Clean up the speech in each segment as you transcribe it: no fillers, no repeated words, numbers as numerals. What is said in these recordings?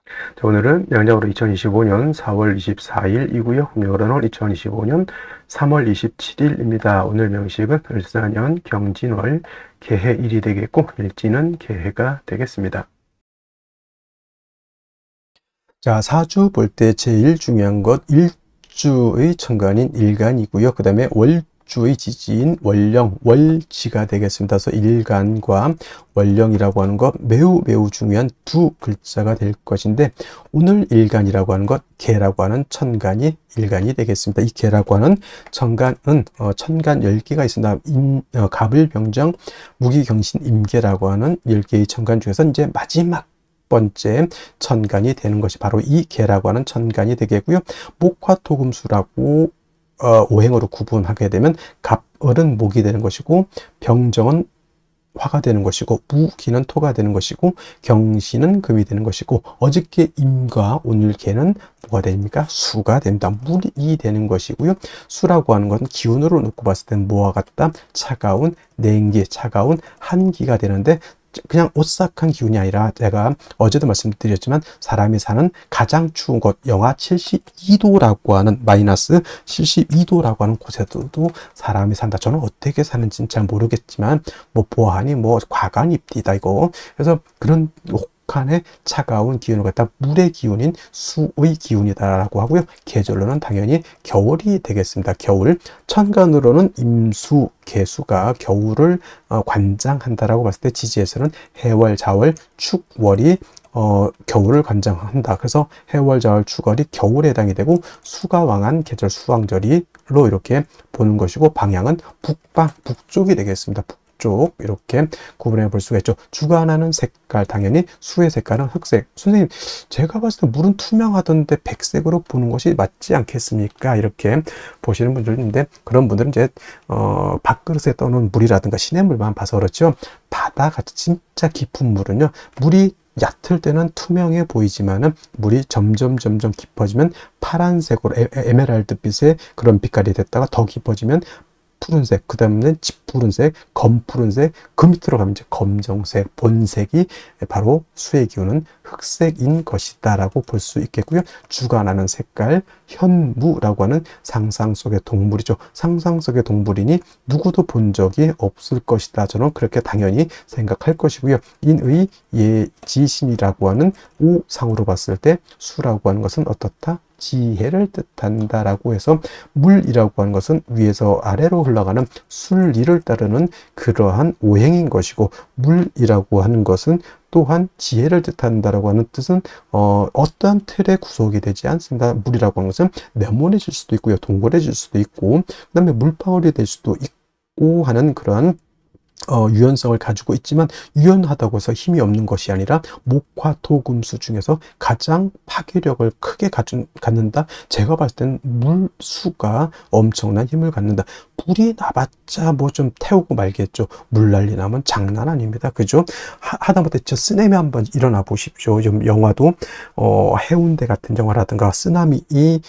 자, 오늘은 양력으로 2025년 4월 24일이고요. 음력으로는 2025년 3월 27일입니다. 오늘 명식은 을사년 경진월 개해일이 되겠고 일지는 개해가 되겠습니다. 자, 사주 볼 때 제일 중요한 것 일주의 천간인 일간이고요. 그 다음에 월주의 지지인 월령, 월지가 되겠습니다. 그래서 일간과 월령이라고 하는 것 매우 중요한 두 글자가 될 것인데, 오늘 일간이라고 하는 것 개라고 하는 천간이 일간이 되겠습니다. 이 개라고 하는 천간은 천간 10개가 있습니다. 갑을병정 무기경신 임계라고 하는 10개의 천간 중에서 이제 마지막 번째 천간이 되는 것이 바로 이 개라고 하는 천간이 되겠고요. 목화토금수라고 오행으로 구분하게 되면 갑을은 목이 되는 것이고, 병정은 화가 되는 것이고, 무기는 토가 되는 것이고, 경신은 금이 되는 것이고, 어저께 임과 오늘 개는 뭐가 됩니까? 수가 됩니다. 물이 되는 것이고요. 수라고 하는 것은 기운으로 놓고 봤을 때는 뭐와 같다? 차가운 냉기, 차가운 한기가 되는데, 그냥 오싹한 기운이 아니라 제가 어제도 말씀드렸지만 사람이 사는 가장 추운 곳 영하 72도라고 하는 마이너스 72도라고 하는 곳에도 사람이 산다. 저는 어떻게 사는지는 잘 모르겠지만 뭐 보아하니 뭐 과간입니다 이거. 그래서 그런 혹한의 차가운 기운을 갖다 물의 기운인 수의 기운이다라고 하고요. 계절로는 당연히 겨울이 되겠습니다. 겨울. 천간으로는 임수, 개수가 겨울을 관장한다라고 봤을 때 지지에서는 해월, 자월, 축월이 겨울을 관장한다. 그래서 해월, 자월, 축월이 겨울에 해당이 되고, 수가 왕한 계절 수왕절이로 이렇게 보는 것이고, 방향은 북방, 북쪽이 되겠습니다. 쪽 이렇게 구분해 볼 수가 있죠. 주관하는 색깔, 당연히 수의 색깔은 흑색. 선생님, 제가 봤을 때 물은 투명하던데 백색으로 보는 것이 맞지 않겠습니까? 이렇게 보시는 분들이 있는데, 그런 분들은 이제 밥그릇에 떠놓은 물이라든가 시냇물만 봐서 그렇죠. 바다같이 진짜 깊은 물은요, 물이 얕을 때는 투명해 보이지만은 물이 점점 깊어지면 파란색으로 에메랄드빛의 그런 빛깔이 됐다가 더 깊어지면 푸른색, 그 다음에는 짙푸른색, 검푸른색, 그 밑으로 가면 이제 검정색, 본색이 바로 수의 기운은 흑색인 것이다 라고 볼 수 있겠고요. 주관하는 색깔, 현무라고 하는 상상 속의 동물이죠. 상상 속의 동물이니 누구도 본 적이 없을 것이다. 저는 그렇게 당연히 생각할 것이고요. 인의 예지신이라고 하는 오상으로 봤을 때 수라고 하는 것은 어떻다? 지혜를 뜻한다라고 해서, 물이라고 하는 것은 위에서 아래로 흘러가는 순리를 따르는 그러한 오행인 것이고, 물이라고 하는 것은 또한 지혜를 뜻한다라고 하는 뜻은 어떠한 틀에 구속이 되지 않습니다. 물이라고 하는 것은 네모내질 수도 있고요, 동그래질 수도 있고, 그 다음에 물방울이 될 수도 있고 하는 그러한 유연성을 가지고 있지만, 유연하다고 해서 힘이 없는 것이 아니라 목화토금수 중에서 가장 파괴력을 크게 갖는다. 제가 봤을 때는 물수가 엄청난 힘을 갖는다. 불이 나봤자 뭐 좀 태우고 말겠죠. 물난리 나면 장난 아닙니다. 그죠? 하다못해 저 쓰나미 한번 일어나 보십시오. 좀 영화도 해운대 같은 영화라든가 쓰나미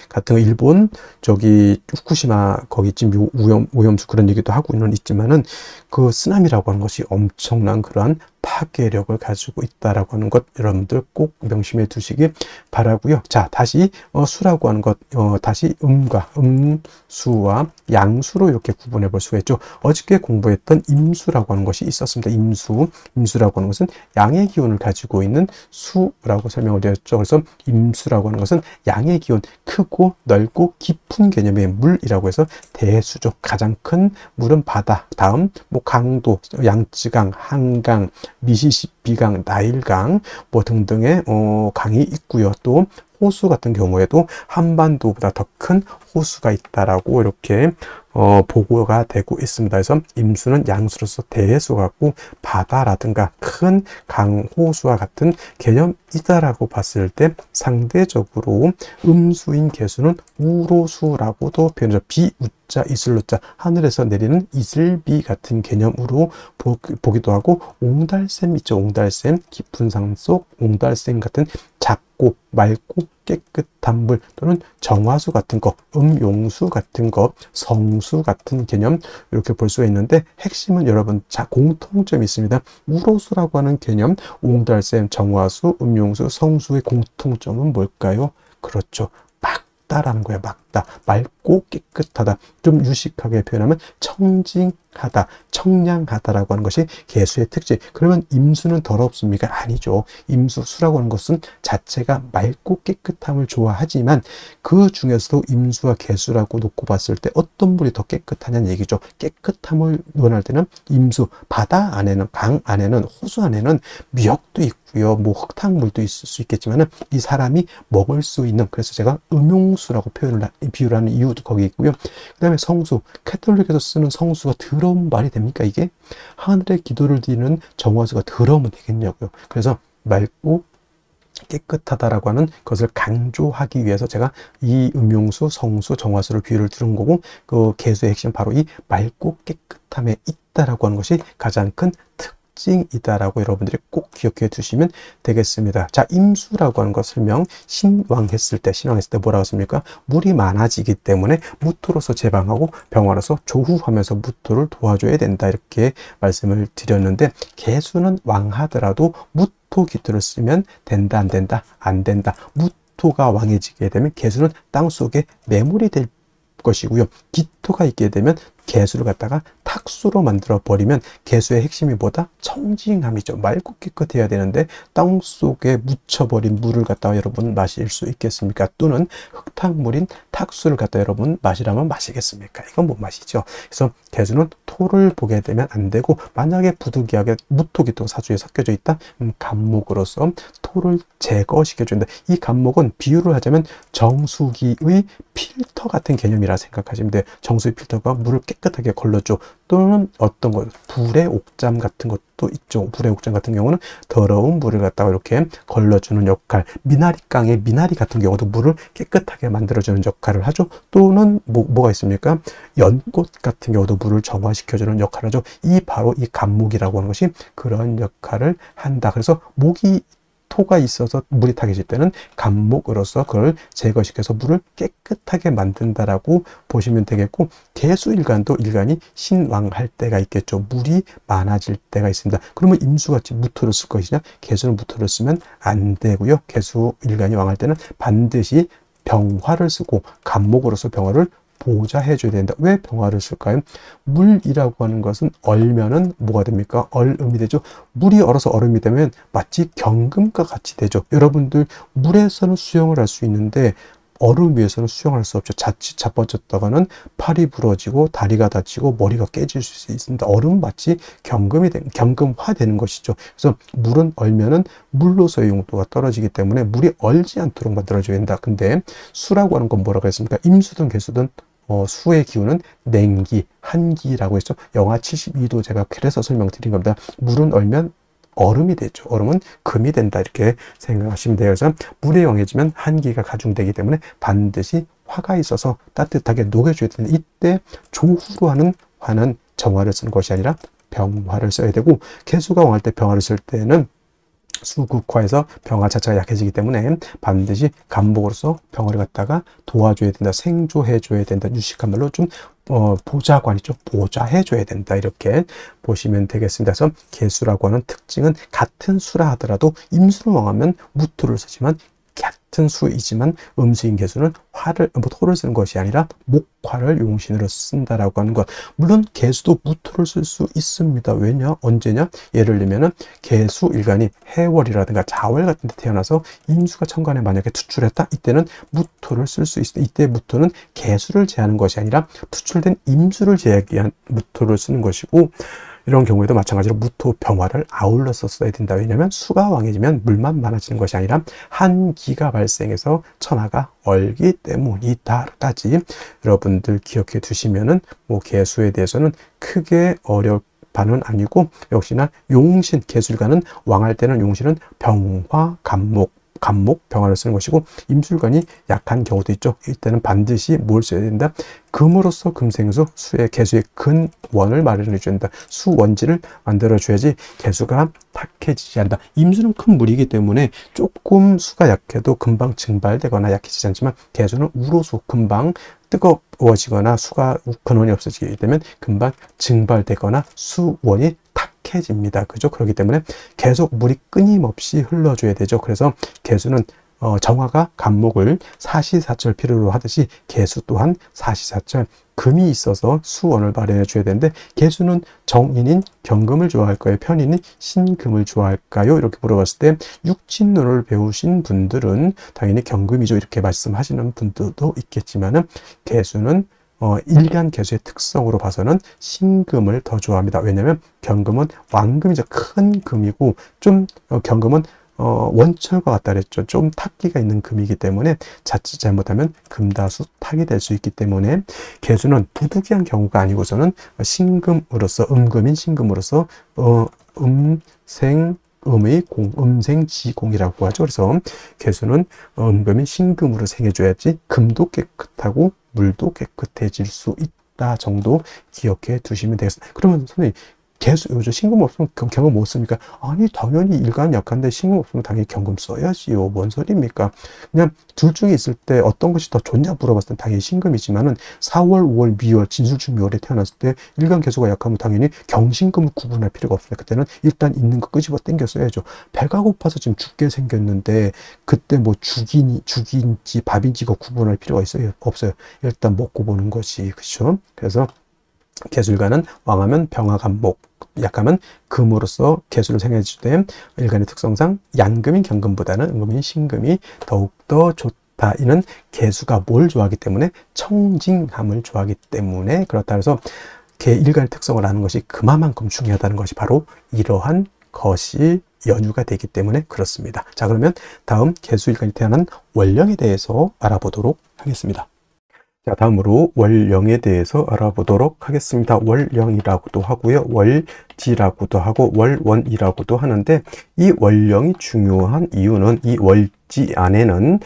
같은 거, 일본 저기 후쿠시마 거기쯤 오염수 그런 얘기도 하고는 있지만은, 그 쓰나미라고 하는 것이 엄청난 그러한 파괴력을 가지고 있다라고 하는 것 여러분들 꼭 명심해 두시기 바라고요. 자, 다시 수라고 하는 것, 다시 음과 음수와 양수로 이렇게 구분해 볼 수가 있죠. 어저께 공부했던 임수라고 하는 것이 있었습니다. 임수라고 하는 것은 양의 기운을 가지고 있는 수라고 설명을 드렸죠. 그래서 임수라고 하는 것은 양의 기운, 크고 넓고 깊은 개념의 물이라고 해서 대수죠. 가장 큰 물은 바다, 다음 뭐 강도, 양쯔강, 한강, 미시시피강, 나일강 뭐 등등의 강이 있고요. 또 호수 같은 경우에도 한반도보다 더 큰 호수가 있다라고 이렇게 보고가 되고 있습니다. 그래서 임수는 양수로서 대수 같고, 바다라든가 큰 강, 호수와 같은 개념이다라고 봤을 때, 상대적으로 음수인 개수는 우로수라고도 표현하죠. 비우자, 이슬로자, 하늘에서 내리는 이슬비 같은 개념으로 보기도 하고, 옹달샘 있죠. 옹달샘, 깊은 산 속 옹달샘 같은 맑고 깨끗한 물 또는 정화수 같은 거, 음용수 같은 거, 성수 같은 개념 이렇게 볼 수가 있는데 핵심은 여러분 공통점이 있습니다. 우로수라고 하는 개념, 옹달샘, 정화수, 음용수, 성수의 공통점은 뭘까요? 그렇죠. 맑다라는 거예요. 맑다. 맑고 깨끗하다. 좀 유식하게 표현하면 청징하다, 청량하다라고 하는 것이 개수의 특징. 그러면 임수는 더럽습니까? 아니죠. 임수, 수라고 하는 것은 자체가 맑고 깨끗함을 좋아하지만 그 중에서도 임수와 개수라고 놓고 봤을 때 어떤 물이 더 깨끗하냐는 얘기죠. 깨끗함을 논할 때는 임수, 바다 안에는, 강 안에는, 호수 안에는 미역도 있고요. 뭐 흙탕물도 있을 수 있겠지만은 이 사람이 먹을 수 있는, 그래서 제가 음용수라고 비유를 하는 이유도 거기 있고요. 그 다음에 성수, 캐톨릭에서 쓰는 성수가 더러운 말이 됩니까? 이게 하늘의 기도를 드리는 정화수가 더러우면 되겠냐고요. 그래서 맑고 깨끗하다라고 하는 것을 강조하기 위해서 제가 이 음용수, 성수, 정화수를 비유를 들은 거고, 그 개수의 핵심 바로 이 맑고 깨끗함에 있다라고 하는 것이 가장 큰 특징이다라고 여러분들이 꼭 기억해 두시면 되겠습니다. 자, 임수라고 하는 거 설명, 신왕했을 때 뭐라고 했습니까? 물이 많아지기 때문에 무토로서 제방하고 병화로서 조후하면서 무토를 도와줘야 된다, 이렇게 말씀을 드렸는데, 개수는 왕하더라도 무토 기토를 쓰면 된다, 안 된다? 안 된다. 무토가 왕해지게 되면 개수는 땅속에 매몰이 될 것이고요. 기토가 있게 되면 개수를 갖다가 탁수로 만들어 버리면 개수의 핵심이 뭐다? 청징함이죠. 맑고 깨끗해야 되는데 땅속에 묻혀버린 물을 갖다가 여러분 마실 수 있겠습니까? 또는 흙탕물인 탁수를 갖다 여러분 마시라면 마시겠습니까? 이건 못 마시죠. 그래서 개수는 토를 보게 되면 안 되고, 만약에 부득이하게 무토기토가 사주에 섞여져 있다? 간목으로서 토를 제거시켜준다. 이 간목은 비유를 하자면 정수기의 필터 같은 개념이라 생각하시면 돼요. 정수기 필터가 물을 깨끗하게 걸러줘. 또는 어떤 것, 불의 옥잠 같은 것도 있죠. 불의 옥잠 같은 경우는 더러운 물을 갖다가 이렇게 걸러주는 역할, 미나리깡의 미나리 같은 경우도 물을 깨끗하게 만들어주는 역할을 하죠. 또는 뭐가 있습니까? 연꽃 같은 경우도 물을 정화시켜주는 역할을 하죠. 바로 이 간목이라고 하는 것이 그런 역할을 한다. 그래서 토가 있어서 물이 타게질 때는 간목으로서 그걸 제거시켜서 물을 깨끗하게 만든다라고 보시면 되겠고, 개수일간도 일간이 신왕할 때가 있겠죠. 물이 많아질 때가 있습니다. 그러면 임수같이 무토를 쓸 것이냐? 개수는 무토를 쓰면 안 되고요. 개수일간이 왕할 때는 반드시 병화를 쓰고 간목으로서 병화를 보좌해줘야 된다. 왜 병화를 쓸까요? 물이라고 하는 것은 얼면은 뭐가 됩니까? 얼음이 되죠. 물이 얼어서 얼음이 되면 마치 경금과 같이 되죠. 여러분들 물에서는 수영을 할 수 있는데 얼음 위에서는 수영할 수 없죠. 자칫 자빠졌다가는 팔이 부러지고 다리가 다치고 머리가 깨질 수 있습니다. 얼음은 마치 경금화 되는 것이죠. 그래서 물은 얼면은 물로서의 용도가 떨어지기 때문에 물이 얼지 않도록 만들어줘야 된다. 근데 수라고 하는 건 뭐라고 했습니까? 임수든 개수든 수의 기운은 냉기, 한기라고 했죠. 영하 72도 제가 그래서 설명드린 겁니다. 물은 얼면 얼음이 되죠. 얼음은 금이 된다, 이렇게 생각하시면 돼요. 그래서 물에 영해지면 한기가 가중되기 때문에 반드시 화가 있어서 따뜻하게 녹여줘야 되는데, 이때 조후로 하는 화는 정화를 쓰는 것이 아니라 병화를 써야 되고, 개수가 왕할 때 병화를 쓸 때는 수극화해서 병화 자체가 약해지기 때문에 반드시 간목으로서 병화를 갖다가 도와줘야 된다, 생조해줘야 된다, 유식한 말로 좀 보좌관이죠. 보좌해줘야 된다, 이렇게 보시면 되겠습니다. 그래서 개수라고 하는 특징은 같은 수라 하더라도 임수를 왕하면 무토를 쓰지만, 같은 수이지만 음수인 개수는 토를 쓰는 것이 아니라 목화를 용신으로 쓴다라고 하는 것. 물론 개수도 무토를 쓸 수 있습니다. 왜냐? 언제냐? 예를 들면은 개수 일간이 해월이라든가 자월 같은 데 태어나서 임수가 천간에 만약에 투출했다? 이때는 무토를 쓸 수 있습니다. 이때 무토는 개수를 제하는 것이 아니라 투출된 임수를 제하기 위한 무토를 쓰는 것이고, 이런 경우에도 마찬가지로 무토 병화를 아울러서 써야 된다. 왜냐하면 수가 왕해지면 물만 많아지는 것이 아니라 한기가 발생해서 천하가 얼기 때문이다까지 여러분들 기억해 두시면은 개수에 대해서는 크게 바는 아니고, 역시나 용신, 개수일간은 왕할 때는 용신은 병화, 간목, 간목, 병화를 쓰는 것이고, 임술관이 약한 경우도 있죠. 이때는 반드시 뭘 써야 된다? 금으로서 금생수, 수의 개수의 근원을 마련해 줘야 된다. 수원지를 만들어 줘야지 개수가 탁해지지 않는다. 임수는 큰 물이기 때문에 조금 수가 약해도 금방 증발되거나 약해지지 않지만, 개수는 우로수 금방 뜨거워지거나 수가 근원이 없어지게 되면 금방 증발되거나 수원이 탁해집니다. 그죠? 그렇기 때문에 계속 물이 끊임없이 흘러줘야 되죠. 그래서 개수는 정화가 간목을 사시사철 필요로 하듯이 개수 또한 사시사철, 금이 있어서 수원을 마련해 줘야 되는데, 개수는 정인인 경금을 좋아할까요? 편인인 신금을 좋아할까요? 이렇게 물어봤을 때 육진론을 배우신 분들은 당연히 경금이죠, 이렇게 말씀하시는 분들도 있겠지만은, 개수는 일간 개수의 특성으로 봐서는 신금을 더 좋아합니다. 왜냐하면 경금은 왕금이죠. 큰 금이고, 좀 경금은 원철과 같다 그랬죠. 좀 탁기가 있는 금이기 때문에 자칫 잘못하면 금다수 탁이 될 수 있기 때문에, 개수는 부득이한 경우가 아니고서는 신금으로서, 음금인 신금으로서 음생의 공, 음생지공이라고 하죠. 그래서 개수는 음금인 신금으로 생해줘야지 금도 깨끗하고 물도 깨끗해질 수 있다 정도 기억해 두시면 되겠습니다. 그러면 선생님, 개수, 요즘 신금 없으면 경금 못 씁니까? 아니, 당연히 일간 약한데 신금 없으면 당연히 경금 써야지요. 뭔 소리입니까? 그냥 둘 중에 있을 때 어떤 것이 더 좋냐 물어봤을 때 당연히 신금이지만은, 4월, 5월, 미월, 진술중 미월에 태어났을 때 일간 개수가 약하면 당연히 경신금을 구분할 필요가 없습니다. 그때는 일단 있는 거 끄집어 당겨 써야죠. 배가 고파서 지금 죽게 생겼는데 그때 뭐 죽인지 밥인지 거 구분할 필요가 있어요? 없어요. 일단 먹고 보는 것이, 그렇죠? 그래서 개술가는 왕하면 병화간목, 약하면 금으로서 개수를 생해주되, 일간의 특성상 양금인 경금보다는 음금인 신금이 더욱더 좋다. 이는 개수가 뭘 좋아하기 때문에? 청징함을 좋아하기 때문에 그렇다. 해서 일간의 특성을 아는 것이 그만큼 중요하다는 것이 바로 이러한 것이 연유가 되기 때문에 그렇습니다. 자, 그러면 다음 개수일간이 태어난 월령에 대해서 알아보도록 하겠습니다. 자, 다음으로 월령에 대해서 알아보도록 하겠습니다. 월령이라고도 하고요, 월지라고도 하고 월원이라고도 하는데, 이 월령이 중요한 이유는 이 월지 안에는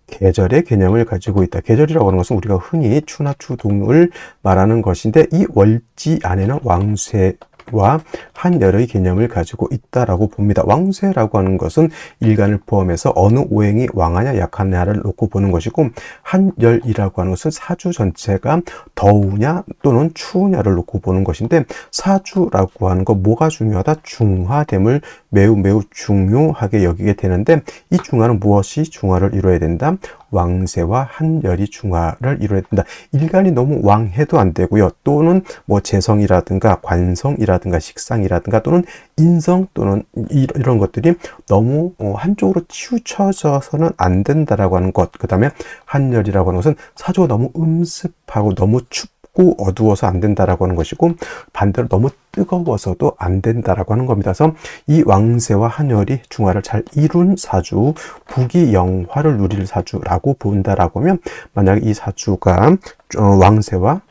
계절의 개념을 가지고 있다. 계절이라고 하는 것은 우리가 흔히 추나 추동을 말하는 것인데, 이 월지 안에는 왕쇠와 한열의 개념을 가지고 있다라고 봅니다. 왕쇠라고 하는 것은 일간을 포함해서 어느 오행이 왕하냐 약하냐를 놓고 보는 것이고, 한열이라고 하는 것은 사주 전체가 더우냐 또는 추우냐를 놓고 보는 것인데, 사주라고 하는 거 뭐가 중요하다? 중화됨을 매우 중요하게 여기게 되는데, 이 중화는 무엇이 중화를 이루어야 된다? 왕세와 한열이 중화를 이루어야 된다. 일간이 너무 왕해도 안 되고요. 또는 뭐 재성이라든가 관성이라든가 식상이라든가 또는 인성 또는 이런 것들이 너무 한쪽으로 치우쳐져서는 안 된다라고 하는 것. 그 다음에 한열이라고 하는 것은 사주가 너무 음습하고 너무 춥고 어두워서 안 된다라고 하는 것이고, 반대로 너무 뜨거워서도 안 된다라고 하는 겁니다. 그래서 이 왕세와 한열이 중화를 잘 이룬 사주, 부귀영화를 누릴 사주라고 본다라고 하면, 만약에 이 사주가 왕세와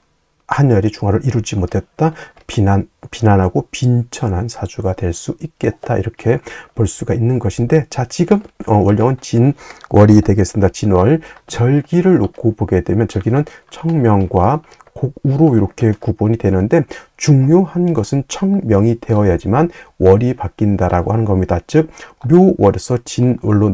한열이 중화를 이루지 못했다, 비난하고 빈천한 사주가 될 수 있겠다, 이렇게 볼 수가 있는 것인데, 자, 지금 월령은 진월이 되겠습니다. 진월, 절기를 놓고 보게 되면 절기는 청명과 곡우로 이렇게 구분이 되는데, 중요한 것은 청명이 되어야지만 월이 바뀐다라고 하는 겁니다. 즉, 묘월에서 진월로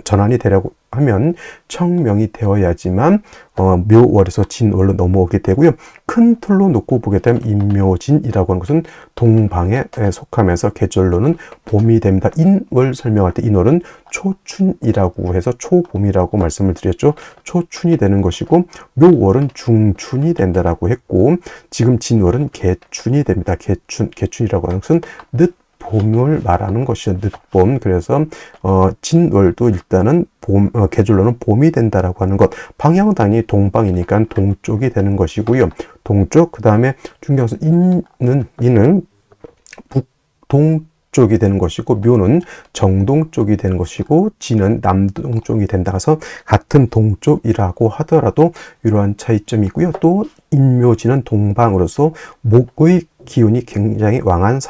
전환이 되려고 하면 청명이 되어야지만 묘월에서 진월로 넘어오게 되고요. 큰 틀로 놓고 보게 되면 인묘진이라고 하는 것은 동방에 속하면서 계절로는 봄이 됩니다. 인월 설명할 때 인월은 초춘이라고 해서 초봄이라고 말씀을 드렸죠. 초춘이 되는 것이고, 묘월은 중춘이 된다라고 했고, 지금 진월은 개춘이 됩니다. 개춘이라고 하는 것은 봄을 말하는 것이죠. 늦봄. 그래서 진월도 일단은 계절로는 봄이 된다라고 하는 것. 방향은 당연히 동방이니까 동쪽이 되는 것이고요. 동쪽. 그 다음에 중요한 것은 인은 북동쪽이 되는 것이고, 묘는 정동쪽이 되는 것이고, 진은 남동쪽이 된다. 해서 같은 동쪽이라고 하더라도 이러한 차이점이 있고요. 또 인묘진은 동방으로서 목의 기운이 굉장히 왕한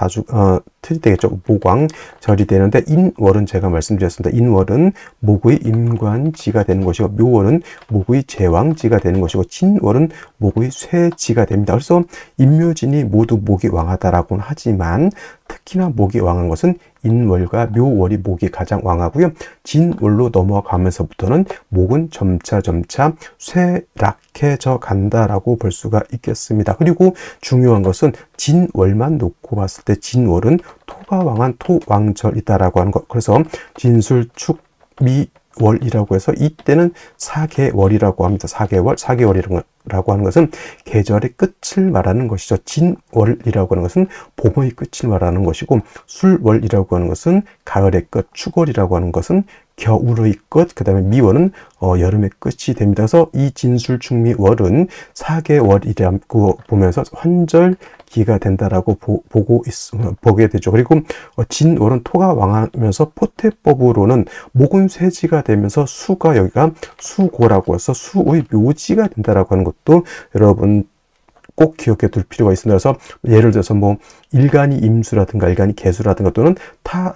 틀이 되겠죠. 목왕절이 되는데, 인월은 제가 말씀드렸습니다. 인월은 목의 임관지가 되는 것이고, 묘월은 목의 제왕지가 되는 것이고, 진월은 목의 쇠지가 됩니다. 그래서 인묘진이 모두 목이 왕하다라고는 하지만, 특히나 목이 왕한 것은 인월과 묘월이 목이 가장 왕하고요. 진월로 넘어가면서부터는 목은 점차 쇠락해져 간다라고 볼 수가 있겠습니다. 그리고 중요한 것은 진월만 놓고 봤을 때 진월은 토가 왕한 토왕절이다라고 하는 것. 그래서 진술축미월이라고 해서 이때는 사계월이라고 합니다. 사계월이라고 하는 것은 계절의 끝을 말하는 것이죠. 진월이라고 하는 것은 봄의 끝을 말하는 것이고, 술월이라고 하는 것은 가을의 끝, 축월이라고 하는 것은 겨울의 끝, 그 다음에 미월은 여름의 끝이 됩니다. 그래서 이 진술축미월은 사계월이라고 보면서 환절기가 된다라고 보게 되죠. 그리고 진월은 토가 왕하면서 포태법으로는 목은 쇠지가 되면서 수가 여기가 수고라고 해서 수의 묘지가 된다라고 하는 것도 여러분 꼭 기억해 둘 필요가 있습니다. 그래서 예를 들어서 뭐 일간이 임수라든가 일간이 개수라든가 또는 타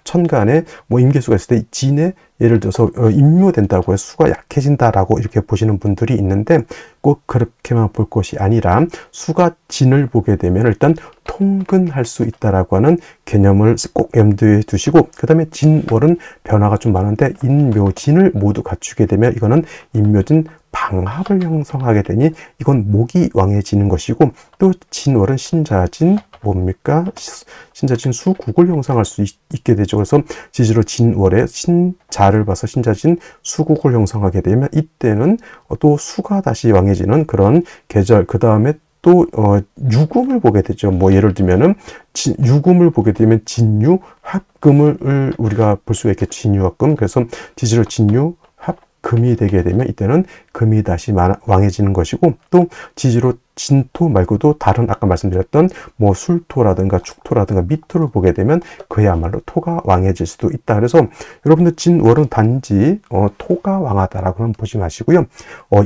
천간에 뭐 임계수가 있을 때 진에 예를 들어서 임묘된다고 해서 수가 약해진다라고 이렇게 보시는 분들이 있는데, 꼭 그렇게만 볼 것이 아니라 수가 진을 보게 되면 일단 통근할 수 있다라고 하는 개념을 꼭 염두에 두시고, 그 다음에 진월은 변화가 좀 많은데 인묘진을 모두 갖추게 되면 이거는 인묘진 방합을 형성하게 되니 이건 목이 왕해지는 것이고, 또 진월은 신자진 뭡니까? 신자진 수국을 형성할 수 있게 되죠. 그래서 지지로 진월에 신자를 봐서 신자진 수국을 형성하게 되면 이때는 또 수가 다시 왕해지는 그런 계절, 그 다음에 또 유금을 보게 되죠. 뭐 예를 들면은 유금을 보게 되면 진유 합금을 우리가 볼 수가 있겠죠. 진유 합금. 그래서 지지로 진유 금이 되게 되면 이때는 금이 다시 왕해지는 것이고, 또 지지로 진토 말고도 다른 아까 말씀드렸던 뭐 술토라든가 축토라든가 미토를 보게 되면 그야말로 토가 왕해질 수도 있다. 그래서 여러분들 진월은 단지 토가 왕하다라고는 보지 마시고요.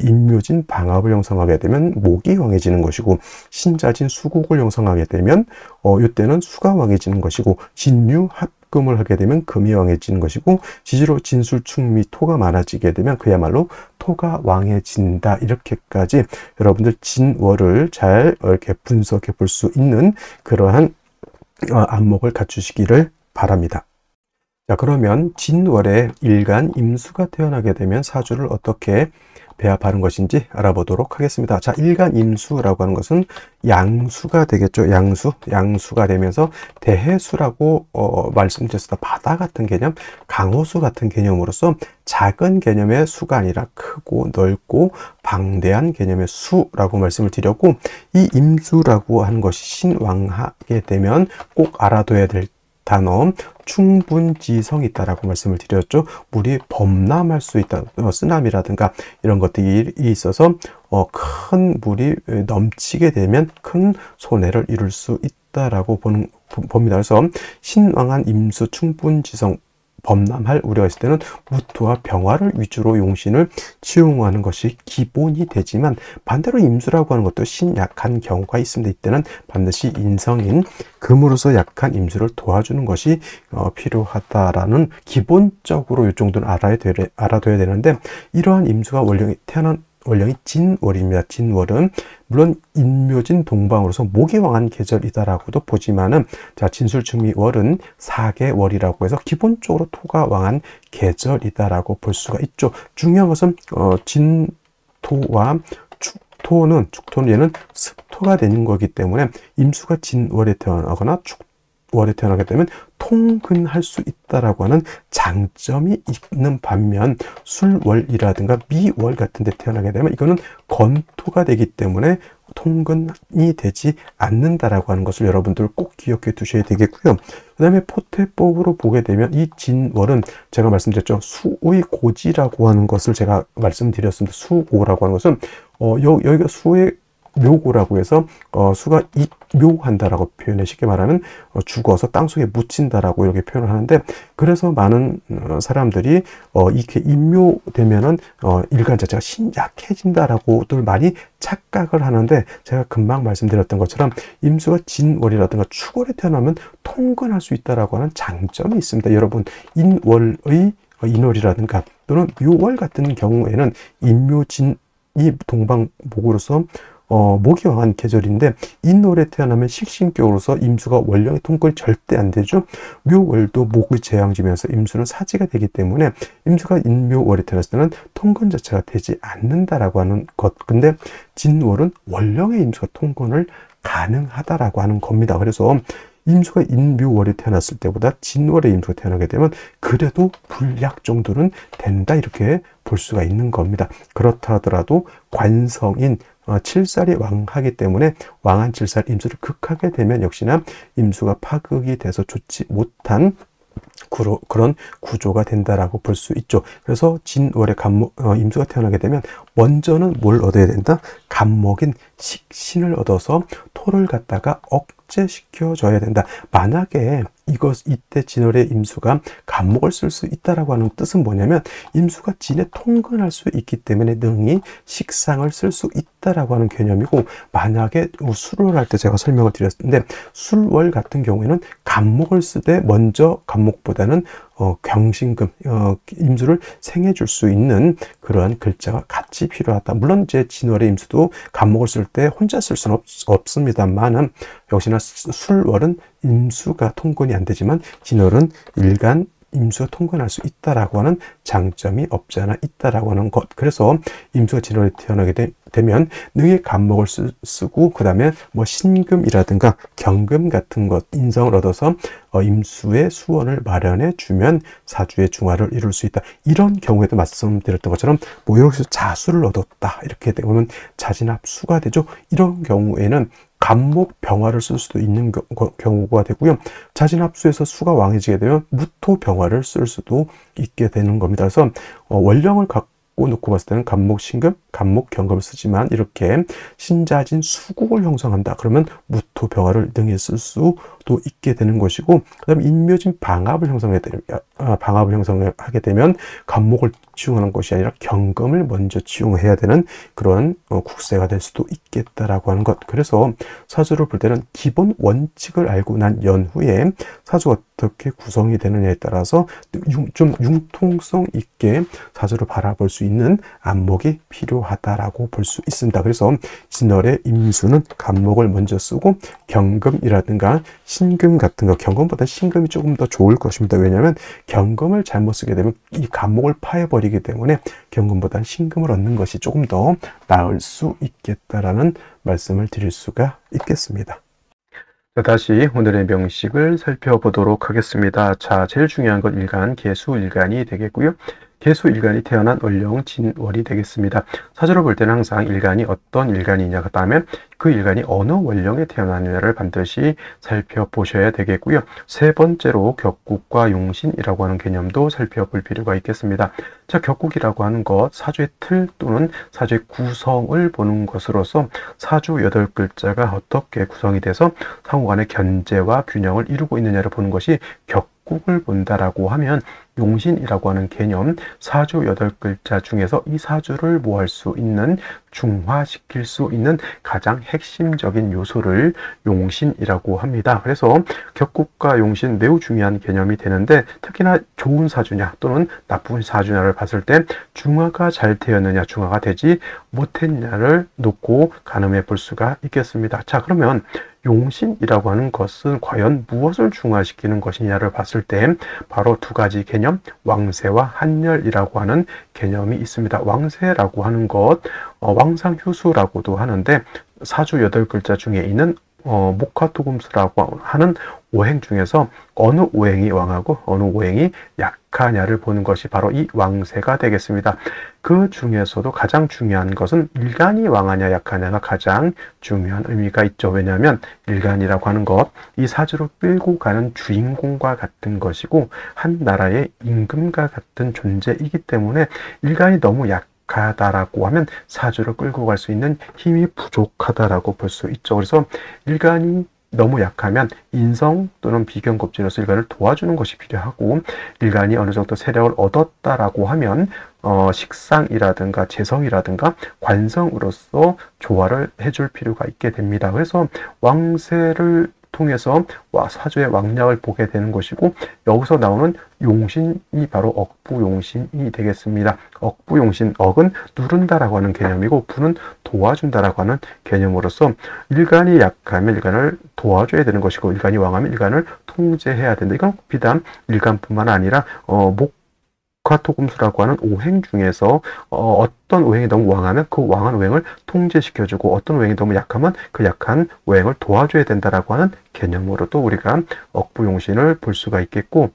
인묘진 방합을 형성하게 되면 목이 왕해지는 것이고, 신자진 수국을 형성하게 되면 이때는 수가 왕해지는 것이고, 진유 합금을 하게 되면 금이 왕해지는 것이고, 지지로 진술축미 토가 많아지게 되면 그야말로 토가 왕해진다. 이렇게까지 여러분들 진월을 잘 이렇게 분석해 볼 수 있는 그러한 안목을 갖추시기를 바랍니다. 자, 그러면 진월에 일간 임수가 태어나게 되면 사주를 어떻게 배합하는 것인지 알아보도록 하겠습니다. 자, 일간 임수라고 하는 것은 양수가 되겠죠. 양수가 되면서 대해수라고 말씀드렸습니다. 바다 같은 개념, 강호수 같은 개념으로서 작은 개념의 수가 아니라 크고 넓고 방대한 개념의 수라고 말씀을 드렸고, 이 임수라고 하는 것이 신왕하게 되면 꼭 알아둬야 될 단어 충분지성이 있다라고 말씀을 드렸죠. 물이 범람할 수 있다. 쓰나미라든가 이런 것들이 있어서 큰 물이 넘치게 되면 큰 손해를 이룰 수 있다라고 봅니다. 그래서 신왕한 임수 충분지성 범람할 우려가 있을 때는 무토와 병화를 위주로 용신을 치용하는 것이 기본이 되지만, 반대로 임수라고 하는 것도 신약한 경우가 있습니다. 이때는 반드시 인성인 금으로서 약한 임수를 도와주는 것이 필요하다라는 기본적으로 이 정도는 알아둬야 되는데, 이러한 임수가 원령이 진월입니다. 진월은 물론 인묘진 동방으로서 목이 왕한 계절이다라고도 보지만은, 자, 진술축미월은 사계월이라고 해서 기본적으로 토가 왕한 계절이다라고 볼 수가 있죠. 중요한 것은 진토와 축토는 얘는 습토가 되는 거기 때문에 임수가 진월에 태어나거나 축월에 태어나게 되면 통근할 수 있다라고 하는 장점이 있는 반면, 술월이라든가 미월 같은 데 태어나게 되면 이거는 건토가 되기 때문에 통근이 되지 않는다라고 하는 것을 여러분들 꼭 기억해 두셔야 되겠고요. 그 다음에 포태법으로 보게 되면 이 진월은 제가 말씀드렸죠. 수의 고지라고 하는 것을 제가 말씀드렸습니다. 수고라고 하는 것은 여기가 수의 묘고라고 해서 수가 묘한다라고 표현해 쉽게 말하면 죽어서 땅속에 묻힌다라고 이렇게 표현을 하는데, 그래서 많은 사람들이 이렇게 인묘되면은 일간 자체가 신약해진다라고들 많이 착각을 하는데, 제가 금방 말씀드렸던 것처럼 임수가 진월이라든가 축월에 태어나면 통근할 수 있다라고 하는 장점이 있습니다. 여러분, 인월의 인월이라든가 또는 묘월 같은 경우에는 인묘진이 동방목으로서 목이 왕한 계절인데, 인월에 태어나면 식신격으로서 임수가 월령의 통근이 절대 안 되죠. 묘월도 목의 재앙지면서 임수는 사지가 되기 때문에 임수가 인묘월에 태어났을 때는 통근 자체가 되지 않는다라고 하는 것. 근데 진월은 월령의 임수가 통근을 가능하다라고 하는 겁니다. 그래서 임수가 인묘월에 태어났을 때보다 진월에 임수가 태어나게 되면 그래도 불약 정도는 된다, 이렇게 볼 수가 있는 겁니다. 그렇다 하더라도 관성인 칠살이 왕하기 때문에 왕한 칠살 임수를 극하게 되면 역시나 임수가 파극이 돼서 좋지 못한 그런 구조가 된다라고 볼 수 있죠. 그래서 진월에 임수가 태어나게 되면 먼저는 뭘 얻어야 된다? 간목인 식신을 얻어서 토를 갖다가 억제시켜줘야 된다. 만약에 이때 진월의 임수가 간목을 쓸 수 있다라고 하는 뜻은 뭐냐면, 임수가 진에 통근할 수 있기 때문에 능히 식상을 쓸 수 있다라고 하는 개념이고, 만약에 술월 할 때 제가 설명을 드렸는데, 술월 같은 경우에는 간목을 쓰되 먼저 간목보다는 경신금, 임수를 생해줄 수 있는 그러한 글자가 같이 필요하다. 물론 제 진월의 임수도 간목을 쓸 때 혼자 쓸 수는 없습니다만은, 역시나 술월은 임수가 통근이 안 되지만 진월은 일간 임수가 통근할 수 있다라고 하는 장점이 없지 않아 있다라고 하는 것. 그래서 임수가 진월에 태어나게 되면 능히 간목을 쓰고, 그 다음에 뭐 신금이라든가 경금 같은 것, 인성을 얻어서 임수의 수원을 마련해 주면 사주의 중화를 이룰 수 있다. 이런 경우에도 말씀드렸던 것처럼 뭐 이렇게 자수를 얻었다, 이렇게 되면 자진합수가 되죠. 이런 경우에는 간목 병화를 쓸 수도 있는 경우가 되고요. 자진합수에서 수가 왕해지게 되면 무토 병화를 쓸 수도 있게 되는 겁니다. 그래서 원령을 갖고 놓고 봤을 때는 간목 신금, 간목 경금을 쓰지만, 이렇게 신자진 수국을 형성한다 그러면 무토 병화를 능히 쓸 수도 있게 되는 것이고, 그 다음에 인묘진 방합을 형성하게 되면 간목을 지용하는 것이 아니라 경금을 먼저 지용해야 되는 그런 국세가 될 수도 있겠다라고 하는 것. 그래서 사주를 볼 때는 기본 원칙을 알고 난 연후에 사주가 어떻게 구성이 되느냐에 따라서 좀 융통성 있게 사주를 바라볼 수 있는 안목이 필요하다라고 볼 수 있습니다. 그래서 진월의 임수는 간목을 먼저 쓰고, 경금이라든가 신금 같은 거, 경금보다 신금이 조금 더 좋을 것입니다. 왜냐하면 경금을 잘못 쓰게 되면 이 간목을 파해버리기 때문에 경금보다 신금을 얻는 것이 조금 더 나을 수 있겠다라는 말씀을 드릴 수가 있겠습니다. 자, 다시 오늘의 명식을 살펴보도록 하겠습니다. 자, 제일 중요한 건 일간, 계수일간이 되겠고요. 계수일간이 태어난 월령 진월이 되겠습니다. 사주를 볼 때는 항상 일간이 어떤 일간이냐, 그 다음에 그 일간이 어느 월령에 태어났느냐를 반드시 살펴보셔야 되겠고요. 세 번째로 격국과 용신이라고 하는 개념도 살펴볼 필요가 있겠습니다. 자, 격국이라고 하는 것, 사주의 틀 또는 사주의 구성을 보는 것으로서 사주 8글자가 어떻게 구성이 돼서 상호간의 견제와 균형을 이루고 있느냐를 보는 것이 격국을 본다라고 하면, 용신이라고 하는 개념, 사주 8글자 중에서 이 사주를 모할 수 있는, 중화시킬 수 있는 가장 핵심적인 요소를 용신이라고 합니다. 그래서 격국과 용신 매우 중요한 개념이 되는데, 특히나 좋은 사주냐 또는 나쁜 사주냐를 봤을 때 중화가 잘 되었느냐, 중화가 되지 못했냐를 놓고 가늠해 볼 수가 있겠습니다. 자, 그러면 용신이라고 하는 것은 과연 무엇을 중화시키는 것이냐를 봤을 때 바로 두 가지 개념, 왕세와 한열이라고 하는 개념이 있습니다. 왕세라고 하는 것, 왕상휴수라고도 하는데, 사주 8글자 중에 있는 목화토금수라고 하는 오행 중에서 어느 오행이 왕하고 어느 오행이 약하냐를 보는 것이 바로 이 왕세가 되겠습니다. 그 중에서도 가장 중요한 것은 일간이 왕하냐 약하냐가 가장 중요한 의미가 있죠. 왜냐하면 일간이라고 하는 것, 이 사주로 끌고 가는 주인공과 같은 것이고 한 나라의 임금과 같은 존재이기 때문에 일간이 너무 부족하다라고 하면 사주를 끌고 갈 수 있는 힘이 부족하다라고 볼 수 있죠. 그래서 일간이 너무 약하면 인성 또는 비견겁진으로서 일간을 도와주는 것이 필요하고, 일간이 어느 정도 세력을 얻었다라고 하면 식상이라든가 재성이라든가 관성으로서 조화를 해줄 필요가 있게 됩니다. 그래서 왕세를 통해서 사주의 왕량을 보게 되는 것이고, 여기서 나오는 용신이 바로 억부용신이 되겠습니다. 억부용신, 억은 누른다라고 하는 개념이고 부는 도와준다라고 하는 개념으로서 일간이 약하면 일간을 도와줘야 되는 것이고, 일간이 왕하면 일간을 통제해야 된다. 이건 비단 일간뿐만 아니라 목화토금수라고 하는 오행 중에서 어떤 오행이 너무 왕하면 그 왕한 오행을 통제시켜주고, 어떤 오행이 너무 약하면 그 약한 오행을 도와줘야 된다라고 하는 개념으로도 우리가 억부용신을 볼 수가 있겠고,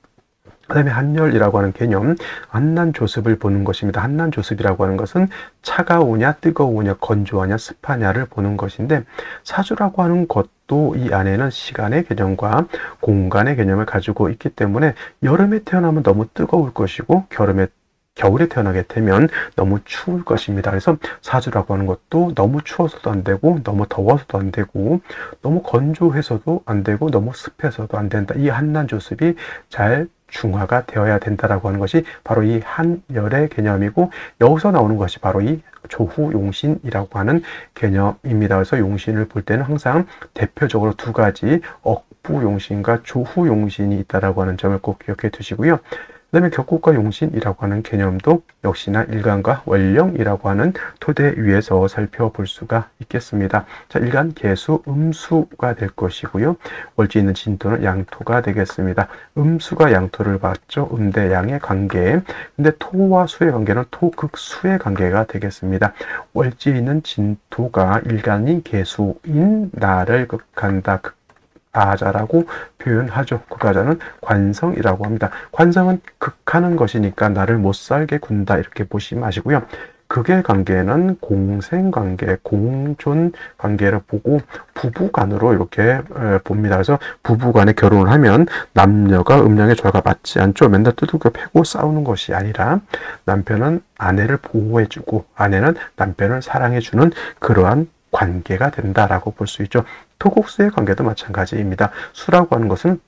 그 다음에 한열이라고 하는 개념, 한난조습을 보는 것입니다. 한난조습이라고 하는 것은 차가우냐 뜨거우냐 건조하냐 습하냐를 보는 것인데, 사주라고 하는 것도 이 안에는 시간의 개념과 공간의 개념을 가지고 있기 때문에 여름에 태어나면 너무 뜨거울 것이고 겨울에 태어나게 되면 너무 추울 것입니다. 그래서 사주라고 하는 것도 너무 추워서도 안 되고 너무 더워서도 안 되고 너무 건조해서도 안 되고 너무 습해서도 안 된다. 이 한난조습이 잘 중화가 되어야 된다라고 하는 것이 바로 이 한열의 개념이고, 여기서 나오는 것이 바로 이 조후용신이라고 하는 개념입니다. 그래서 용신을 볼 때는 항상 대표적으로 두 가지 억부용신과 조후용신이 있다라고 하는 점을 꼭 기억해 두시고요. 그 다음에 격국과 용신이라고 하는 개념도 역시나 일간과 원령이라고 하는 토대 위에서 살펴볼 수가 있겠습니다. 자, 일간 개수 음수가 될 것이고요. 월지 있는 진토는 양토가 되겠습니다. 음수가 양토를 봤죠. 대 양의 관계. 근데 토와 수의 관계는 토극수의 관계가 되겠습니다. 월지 있는 진토가 일간이 개수인 나를 극한다. 아자라고 표현하죠. 그 아자는 관성이라고 합니다. 관성은 극하는 것이니까 나를 못 살게 군다 이렇게 보시면 아시고요. 극의 관계는 공생관계, 공존관계를 보고 부부간으로 이렇게 봅니다. 그래서 부부간에 결혼을 하면 남녀가 음양의 조화가 맞지 않죠. 맨날 두들겨 패고 싸우는 것이 아니라 남편은 아내를 보호해주고 아내는 남편을 사랑해주는 그러한 관계가 된다라고 볼 수 있죠. 토국수의 관계도 마찬가지입니다. 수라고 하는 것은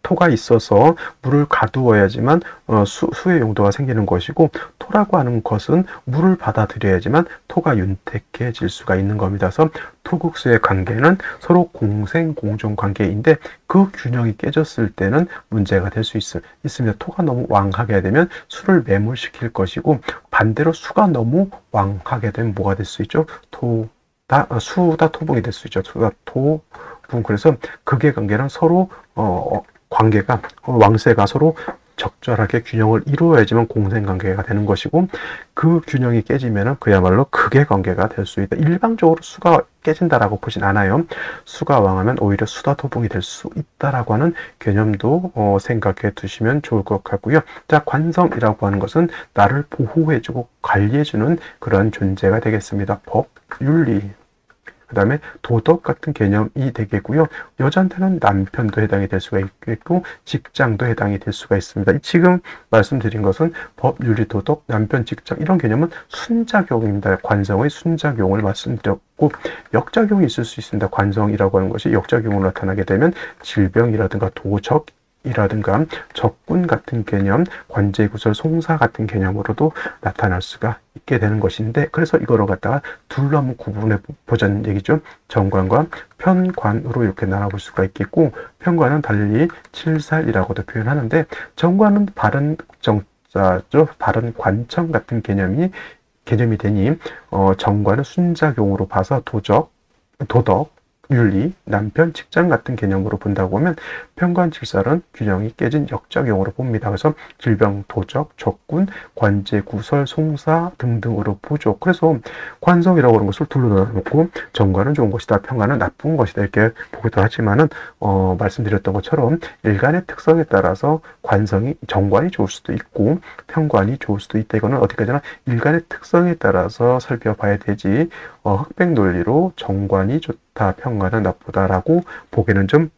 토가 있어서 물을 가두어야지만 수의 용도가 생기는 것이고, 토라고 하는 것은 물을 받아들여야지만 토가 윤택해질 수가 있는 겁니다. 그래서 토국수의 관계는 서로 공생 공존 관계인데 그 균형이 깨졌을 때는 문제가 될 수 있습니다. 토가 너무 왕하게 되면 수를 매몰시킬 것이고, 반대로 수가 너무 왕하게 되면 뭐가 될 수 있죠? 수다 토붕이 될 수 있죠. 수다 토붕. 그래서 극의 관계는 서로 관계가 왕세가 서로 적절하게 균형을 이루어야지만 공생관계가 되는 것이고, 그 균형이 깨지면은 그야말로 극의 관계가 될 수 있다. 일방적으로 수가 깨진다라고 보진 않아요. 수가 왕하면 오히려 수다 토붕이 될 수 있다라고 하는 개념도 생각해 두시면 좋을 것 같고요. 자, 관성이라고 하는 것은 나를 보호해주고 관리해주는 그런 존재가 되겠습니다. 법, 윤리, 그 다음에 도덕 같은 개념이 되겠고요. 여자한테는 남편도 해당이 될 수가 있겠고 직장도 해당이 될 수가 있습니다. 지금 말씀드린 것은 법, 윤리, 도덕, 남편, 직장 이런 개념은 순작용입니다. 관성의 순작용을 말씀드렸고, 역작용이 있을 수 있습니다. 관성이라고 하는 것이 역작용으로 나타나게 되면 질병이라든가 도적 이라든가 적군 같은 개념, 관제구설, 송사 같은 개념으로도 나타날 수가 있게 되는 것인데, 그래서 이거를 갖다가 둘로 한번 구분해 보자는 얘기죠. 정관과 편관으로 이렇게 나눠볼 수가 있겠고, 편관은 달리 칠살이라고도 표현하는데, 정관은 바른 정자죠. 바른 관청 같은 개념이 되니 정관은 순작용으로 봐서 도덕, 윤리, 남편, 직장 같은 개념으로 본다고 하면 편관칠살은 균형이 깨진 역작용으로 봅니다. 그래서 질병, 도적, 적군, 관제, 구설, 송사 등등으로 보죠. 그래서 관성이라고 하는 것을 둘로 나눠놓고 정관은 좋은 것이다, 편관은 나쁜 것이다 이렇게 보기도 하지만은 말씀드렸던 것처럼 일간의 특성에 따라서 정관이 좋을 수도 있고 편관이 좋을 수도 있다. 이거는 어디까지나 일간의 특성에 따라서 살펴봐야 되지 흑백 논리로 정관이 좋다, 편관은 나쁘다라고 보기는 좀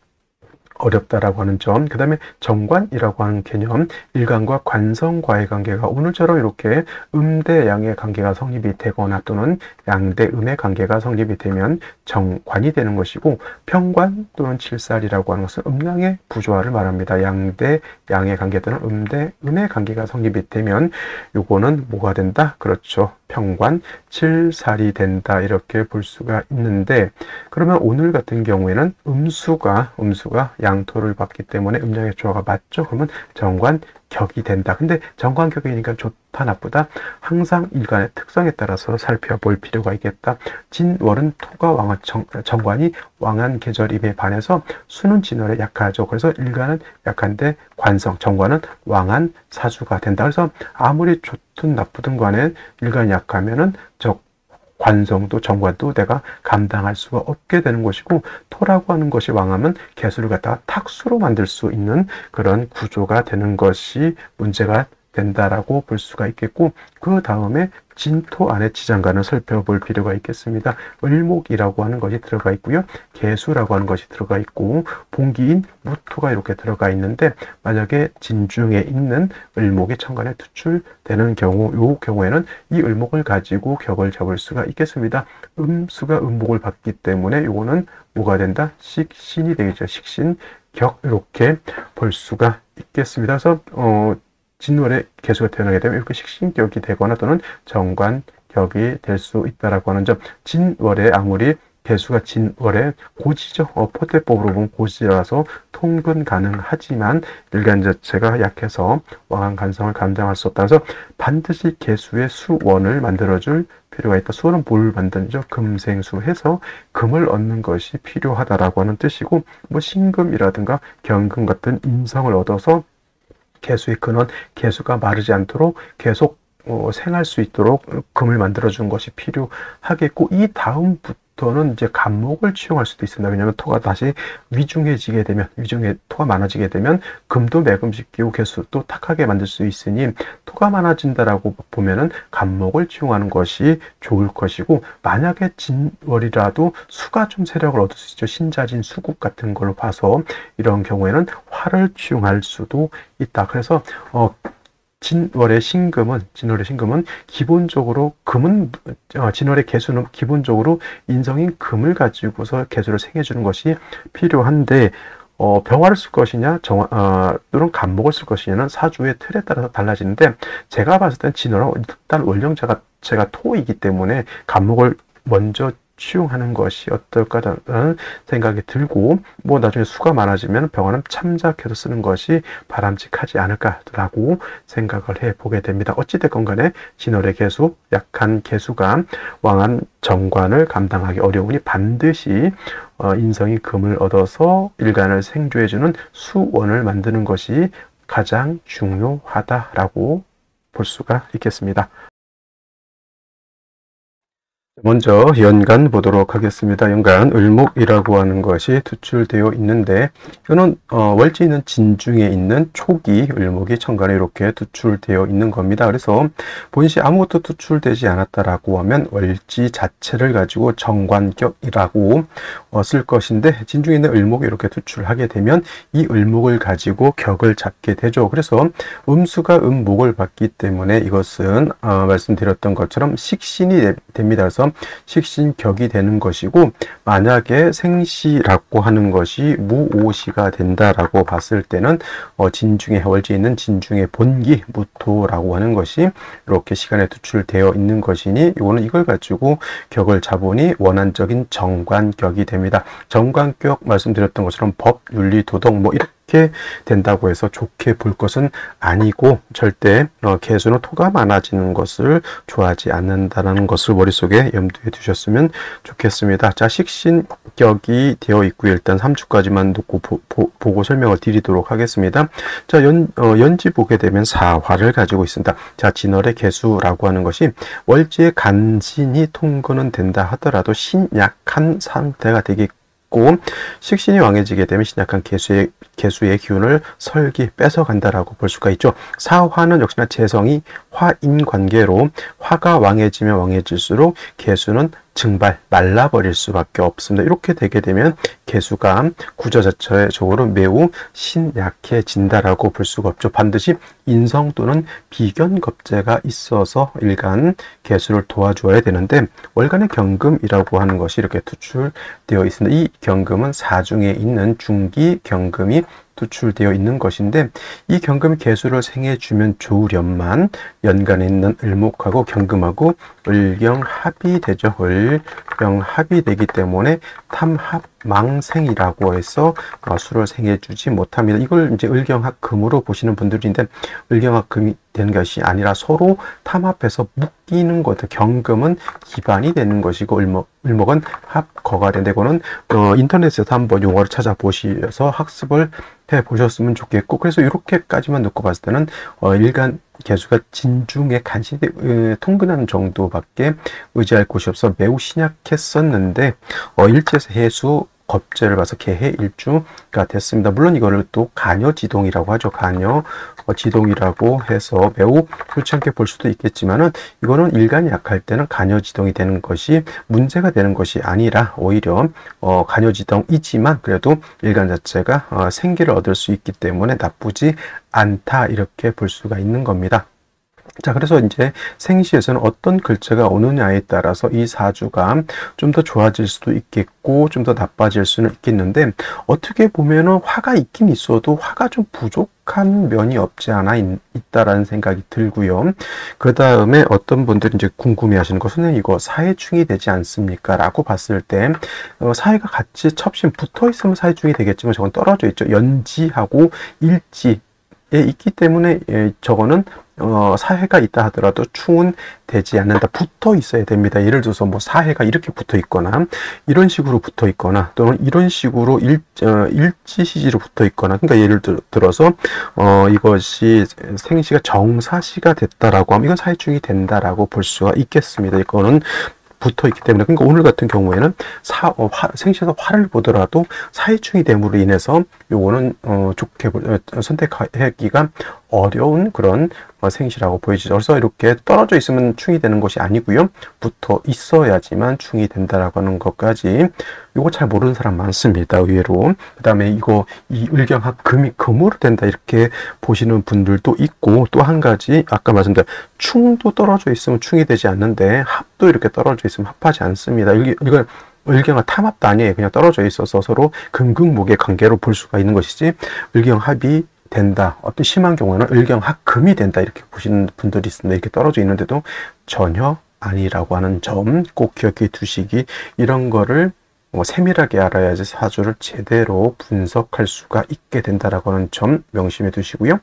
어렵다라고 하는 점, 그 다음에 정관이라고 하는 개념, 일간과 관성과의 관계가 오늘처럼 이렇게 음대 양의 관계가 성립이 되거나 또는 양대 음의 관계가 성립이 되면 정관이 되는 것이고, 평관 또는 칠살이라고 하는 것은 음양의 부조화를 말합니다. 양대 양의 관계 또는 음대 음의 관계가 성립이 되면 요거는 뭐가 된다? 그렇죠. 평관 칠살이 된다, 이렇게 볼 수가 있는데, 그러면 오늘 같은 경우에는 음수가 양토를 받기 때문에 음양의 조화가 맞죠? 그러면 정관격이 된다. 근데 정관격이니까 좋다 나쁘다? 항상 일간의 특성에 따라서 살펴볼 필요가 있겠다. 진월은 토가 왕한 정관이 왕한 계절임에 반해서 수는 진월에 약하죠. 그래서 일간은 약한데 관성, 정관은 왕한 사주가 된다. 그래서 아무리 좋든 나쁘든 간에 일간이 약하면은 관성도 정관도 내가 감당할 수가 없게 되는 것이고, 토라고 하는 것이 왕하면 개수를 갖다가 탁수로 만들 수 있는 그런 구조가 되는 것이 문제가 된다라고 볼 수가 있겠고, 그 다음에 진토 안에 지장간을 살펴볼 필요가 있겠습니다. 을목이라고 하는 것이 들어가 있고요. 개수라고 하는 것이 들어가 있고, 봉기인 무토가 이렇게 들어가 있는데, 만약에 진중에 있는 을목이 천간에 투출되는 경우, 이 경우에는 이 을목을 가지고 격을 잡을 수가 있겠습니다. 음수가 음목을 받기 때문에 이거는 뭐가 된다? 식신이 되겠죠. 식신, 격, 이렇게 볼 수가 있겠습니다. 그래서 진월에 개수가 태어나게 되면 이렇게 식신격이 되거나 또는 정관격이 될 수 있다라고 하는 점. 진월에 아무리 개수가 진월에 고지죠. 포대법으로 보면 고지라서 통근 가능하지만 일간 자체가 약해서 왕한 간성을 감당할 수 없다. 그래서 반드시 개수의 수원을 만들어줄 필요가 있다. 수원은 뭘 만드죠? 금생수 해서 금을 얻는 것이 필요하다라고 하는 뜻이고, 뭐 신금이라든가 경금 같은 인성을 얻어서 개수의 근원, 개수가 마르지 않도록 계속 생할 수 있도록 금을 만들어준 것이 필요하겠고, 이 다음부터는 이제 간목을 취용할 수도 있습니다. 왜냐하면 토가 다시 위중해지게 되면, 토가 많아지게 되면 금도 매금시키고 개수도 탁하게 만들 수 있으니, 토가 많아진다라고 보면은 간목을 취용하는 것이 좋을 것이고, 만약에 진월이라도 수가 좀 세력을 얻을 수 있죠. 신자진 수국 같은 걸로 봐서 이런 경우에는 화를 취용할 수도 있다. 그래서 진월의 신금은 기본적으로 진월의 개수는 기본적으로 인성인 금을 가지고서 개수를 생해주는 것이 필요한데, 병화를 쓸 것이냐 또는 간목을 쓸 것이냐는 사주의 틀에 따라서 달라지는데, 제가 봤을 땐 진월은 일단 원령 제가 토이기 때문에 간목을 먼저 취용하는 것이 어떨까라는 생각이 들고, 뭐 나중에 수가 많아지면 병화는 참작해서 쓰는 것이 바람직하지 않을까라고 생각을 해보게 됩니다. 어찌됐건 간에 진월의 개수, 약한 개수가 왕한 정관을 감당하기 어려우니 반드시 인성이 금을 얻어서 일간을 생조해주는 수원을 만드는 것이 가장 중요하다라고 볼 수가 있겠습니다. 먼저 연간 보도록 하겠습니다. 연간 을목이라고 하는 것이 투출되어 있는데, 이거는 월지 있는 진중에 있는 초기 을목이 천간에 이렇게 투출되어 있는 겁니다. 그래서 본시 아무것도 투출되지 않았다라고 하면 월지 자체를 가지고 정관격이라고 쓸 것인데, 진중에 있는 을목이 이렇게 투출하게 되면 이 을목을 가지고 격을 잡게 되죠. 그래서 음수가 음목을 받기 때문에 이것은 말씀드렸던 것처럼 식신이 됩니다. 그래서 식신격이 되는 것이고, 만약에 생시라고 하는 것이 무오시가 된다라고 봤을 때는 진중에 월지에 있는 진중의 본기 무토라고 하는 것이 이렇게 시간에 투출되어 있는 것이니, 이거는 이걸 가지고 격을 잡으니 원한적인 정관격이 됩니다. 정관격 말씀드렸던 것처럼 법, 윤리, 도덕 뭐 이렇게 된다고 해서 좋게 볼 것은 아니고, 절대 개수는 토가 많아지는 것을 좋아하지 않는다는 것을 머릿속에 염두에 두셨으면 좋겠습니다. 자, 식신격이 되어 있고요. 일단 3주까지만 놓고 보고 설명을 드리도록 하겠습니다. 자, 연지 보게 되면 사화를 가지고 있습니다. 자, 진월의 개수라고 하는 것이 월지의 간신이 통근은 된다 하더라도 신약한 상태가 되겠고, 식신이 왕해지게 되면 신약한 개수의 기운을 설기 뺏어간다라고 볼 수가 있죠. 사화는 역시나 재성이 화인 관계로, 화가 왕해지면 왕해질수록 개수는 증발, 말라버릴 수밖에 없습니다. 이렇게 되게 되면 개수가 구조 자체적으로 매우 신약해진다라고 볼 수가 없죠. 반드시 인성 또는 비견겁제가 있어서 일간 개수를 도와줘야 되는데, 월간의 경금이라고 하는 것이 이렇게 투출되어 있습니다. 이 경금은 사중에 있는 중기 경금이 투출되어 있는 것인데, 이 경금 개수를 생해주면 좋으련만 연간에 있는 을목하고 경금하고 을경합이 되죠. 을경합이 되기 때문에 탐합망생이라고 해서 수를 생해주지 못합니다. 이걸 이제 을경합금으로 보시는 분들인데, 을경합금이 되는 것이 아니라 서로 탐합해서 묶이는 것, 경금은 기반이 되는 것이고 을목은 합거가 되는 데고는 인터넷에서 한번 용어를 찾아보셔서 학습을 해 보셨으면 좋겠고, 그래서 이렇게까지만 놓고 봤을 때는 일간 개수가 진중에 간신히 통근하는 정도밖에 의지할 곳이 없어 매우 신약했었는데, 일제에서 해수 겁제를 봐서 개해 일주가 됐습니다. 물론 이거를 또 간여지동이라고 하죠. 간여지동이라고 해서 매우 좋지 않게 볼 수도 있겠지만은, 이거는 일간이 약할 때는 간여지동이 되는 것이 문제가 되는 것이 아니라 오히려 간여지동이지만 그래도 일간 자체가 생기를 얻을 수 있기 때문에 나쁘지 않다, 이렇게 볼 수가 있는 겁니다. 자, 그래서 이제 생시에서는 어떤 글자가 오느냐에 따라서 이 사주가 좀 더 좋아질 수도 있겠고 좀 더 나빠질 수는 있겠는데, 어떻게 보면은 화가 있긴 있어도 화가 좀 부족한 면이 없지 않아 있다라는 생각이 들고요. 그 다음에 어떤 분들이 이제 궁금해 하시는 거, 선생님 이거 사해충이 되지 않습니까? 라고 봤을 때 사해가 같이 첩신 붙어 있으면 사해충이 되겠지만 저건 떨어져 있죠. 연지하고 일지에 있기 때문에 저거는 사해가 있다 하더라도 충은 되지 않는다. 붙어 있어야 됩니다. 예를 들어서 뭐 사해가 이렇게 붙어 있거나 이런 식으로 붙어 있거나 또는 이런 식으로 일지시지로 붙어 있거나, 그러니까 예를 들어서 이것이 생시가 정사시가 됐다라고 하면 이건 사해충이 된다라고 볼 수가 있겠습니다. 이거는 붙어 있기 때문에. 그러니까 오늘 같은 경우에는 생시에서 화를 보더라도 사해충이 됨으로 인해서 요거는 좋게 선택하기가 어려운 그런 생시라고 보이죠. 그래서 이렇게 떨어져 있으면 충이 되는 것이 아니고요, 붙어 있어야지만 충이 된다라고 하는 것까지 요거 잘 모르는 사람 많습니다, 의외로. 그 다음에 이 을경합 금이 금으로 된다 이렇게 보시는 분들도 있고, 또 한 가지 아까 말씀드린 충도 떨어져 있으면 충이 되지 않는데 합도 이렇게 떨어져 있으면 합하지 않습니다. 이건 을경합 탐합도 아니에요. 그냥 떨어져 있어서 서로 금극목의 관계로 볼 수가 있는 것이지, 을경합이 된다, 어떤 심한 경우에는 을경합금이 된다 이렇게 보시는 분들이 있습니다. 이렇게 떨어져 있는데도 전혀 아니라고 하는 점 꼭 기억해 두시기, 이런 거를 세밀하게 알아야지 사주를 제대로 분석할 수가 있게 된다라고 하는 점 명심해 두시고요.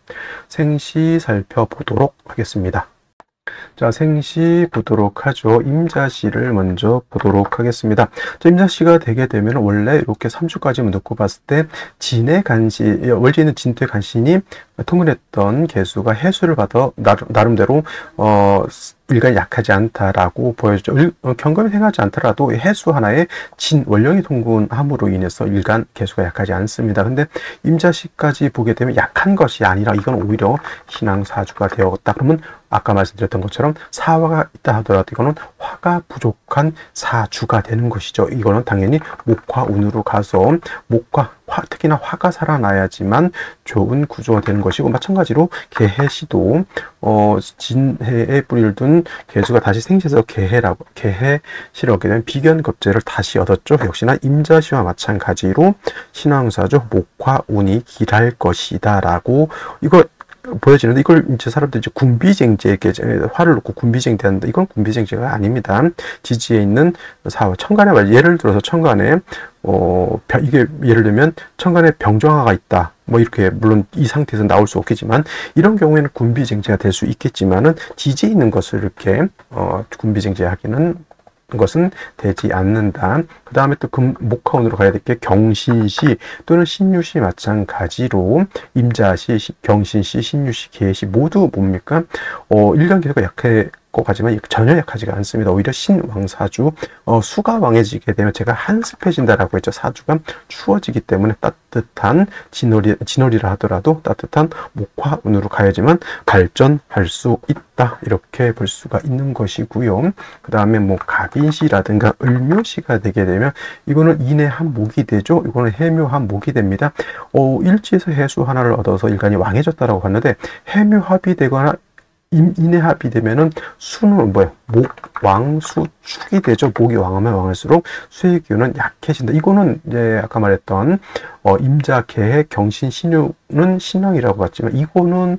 생시 살펴보도록 하겠습니다. 자, 생시 보도록 하죠. 임자시를 먼저 보도록 하겠습니다. 자, 임자시가 되게 되면 원래 이렇게 3주까지만 놓고 봤을 때 진의 간시, 월지는 진퇴 간신이 통근했던 개수가 해수를 받아 나름대로 일간이 약하지 않다라고 보여주죠. 경금이 생하지 않더라도 해수 하나에 진 원령이 통근함으로 인해서 일간 개수가 약하지 않습니다. 근데 임자시까지 보게 되면 약한 것이 아니라 이건 오히려 신앙사주가 되었다. 그러면 아까 말씀드렸던 것처럼 사화가 있다 하더라도 이거는 화가 부족한 사주가 되는 것이죠. 이거는 당연히 목화운으로 가서 특히나 화가 살아나야지만 좋은 구조가 되는 것이고, 마찬가지로 개해시도 진해에 뿌리를 둔 개수가 다시 생시에서 개해시를 얻게 되면 비견겁제를 다시 얻었죠. 역시나 임자시와 마찬가지로 신앙사주 목화운이 길할 것이다 라고 이거 보여지는데, 이걸 이제 사람들이 이제 군비쟁제, 이렇게 화를 놓고 군비쟁제하는데, 이건 군비쟁제가 아닙니다. 지지에 있는 사화, 천간에 예를 들어서 천간에 이게 예를 들면 천간에 병정화가 있다, 뭐 이렇게, 물론 이 상태에서 나올 수 없겠지만 이런 경우에는 군비쟁제가 될 수 있겠지만은 지지에 있는 것을 이렇게 군비쟁제하기는 것은 되지 않는다. 그 다음에 또 목화운으로 가야 될 게 경신시 또는 신유시 마찬가지로 임자시, 경신시, 신유시, 개시 모두 뭡니까? 일간 개수가 꼭 하지만 전혀 약하지가 않습니다. 오히려 신왕사주, 수가 왕해지게 되면 제가 한습해진다라고 했죠. 사주가 추워지기 때문에 따뜻한 진월이라 하더라도 따뜻한 목화운으로 가야지만 발전할 수 있다, 이렇게 볼 수가 있는 것이고요. 그 다음에 뭐 갑인시라든가 을묘시가 되게 되면 이거는 인해한 목이 되죠. 이거는 해묘한 목이 됩니다. 일지에서 해수 하나를 얻어서 일간이 왕해졌다라고 하는데, 해묘합이 되거나 인해합이 되면은 수는 뭐예요? 목, 왕수, 축이 되죠. 목이 왕하면 왕할수록 수의 기운은 약해진다. 이거는 이제 아까 말했던 임자, 계해, 경신, 신유는 신앙이라고 봤지만, 이거는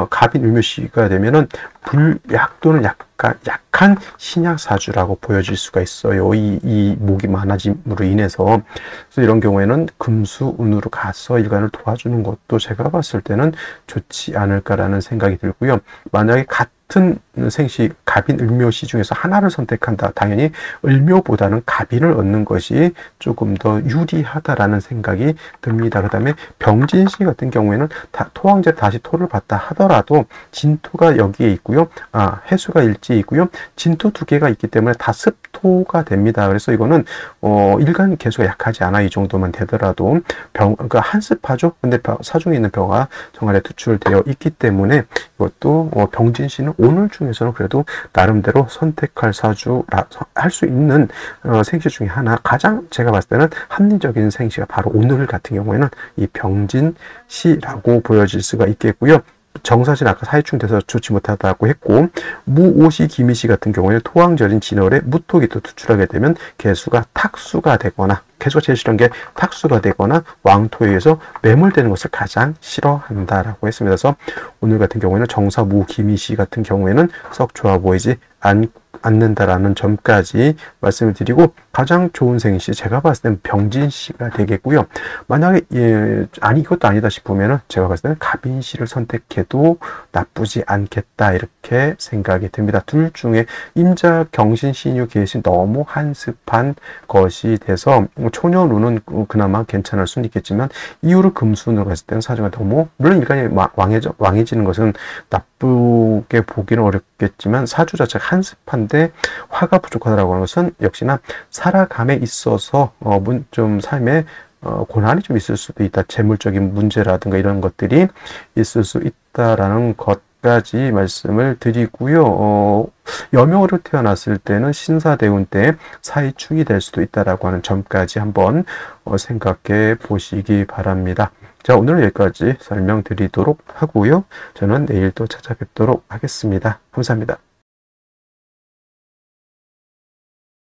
갑인, 을묘시가 되면은 불약 또는 약한 신약사주라고 보여질 수가 있어요. 이 목이 많아짐으로 인해서. 그래서 이런 경우에는 금수운으로 가서 일간을 도와주는 것도 제가 봤을 때는 좋지 않을까라는 생각이 들고요. 만약에 같은 생시, 갑인, 을묘시 중에서 하나를 선택한다. 당연히 을묘보다는 갑인을 얻는 것이 조금 더 유리하다라는 생각이 듭니다. 그 다음에 병진시 같은 경우에는 토황제 다시 토를 받다 하더라도 진토가 여기에 있고요. 해수가 일지에 있고요. 진토 두 개가 있기 때문에 다 습토가 됩니다. 그래서 이거는 일간 개수가 약하지 않아. 이 정도만 되더라도 그러니까 한습하죠. 근데 사중에 있는 벼가 정활에 투출되어 있기 때문에 이것도 병진시는 오늘 중에서는 그래도 나름대로 선택할 사주 할 수 있는 생시 중에 하나, 가장 제가 봤을 때는 합리적인 생시가 바로 오늘 같은 경우에는 이 병진시라고 보여질 수가 있겠고요. 정사신 아까 사이충 돼서 좋지 못하다고 했고, 무오시, 기미시 같은 경우에는 토황절인 진월에 무토기 또 투출하게 되면 개수가 탁수가 되거나, 개수가 제일 싫은 게 탁수가 되거나 왕토에 의해서 매몰되는 것을 가장 싫어한다라고 했습니다. 그래서 오늘 같은 경우에는 정사, 무, 기미시 같은 경우에는 썩 좋아 보이지 않는다라는 점까지 말씀을 드리고, 가장 좋은 생시 제가 봤을 때는 병진시가 되겠고요. 만약에 이것도 아니다 싶으면은 제가 봤을 때는 갑인시를 선택해도 나쁘지 않겠다, 이렇게 생각이 듭니다. 둘 중에 임자, 경신, 신유, 계신 너무 한습한 것이 돼서 초년운은 그나마 괜찮을 수는 있겠지만, 이후로 금수운으로 갔을 때는 사주가 너무, 물론 일간이 왕해지는 것은 나쁘게 보기는 어렵겠지만 사주 자체가 한습한데 화가 부족하다라고 하는 것은 역시나 살아감에 있어서 좀 삶에 고난이 좀 있을 수도 있다. 재물적인 문제라든가 이런 것들이 있을 수 있다라는 것까지 말씀을 드리고요. 여명으로 태어났을 때는 신사대운 때 사이축이 될 수도 있다라고 하는 점까지 한번 생각해 보시기 바랍니다. 자, 오늘은 여기까지 설명드리도록 하고요. 저는 내일 또 찾아뵙도록 하겠습니다. 감사합니다.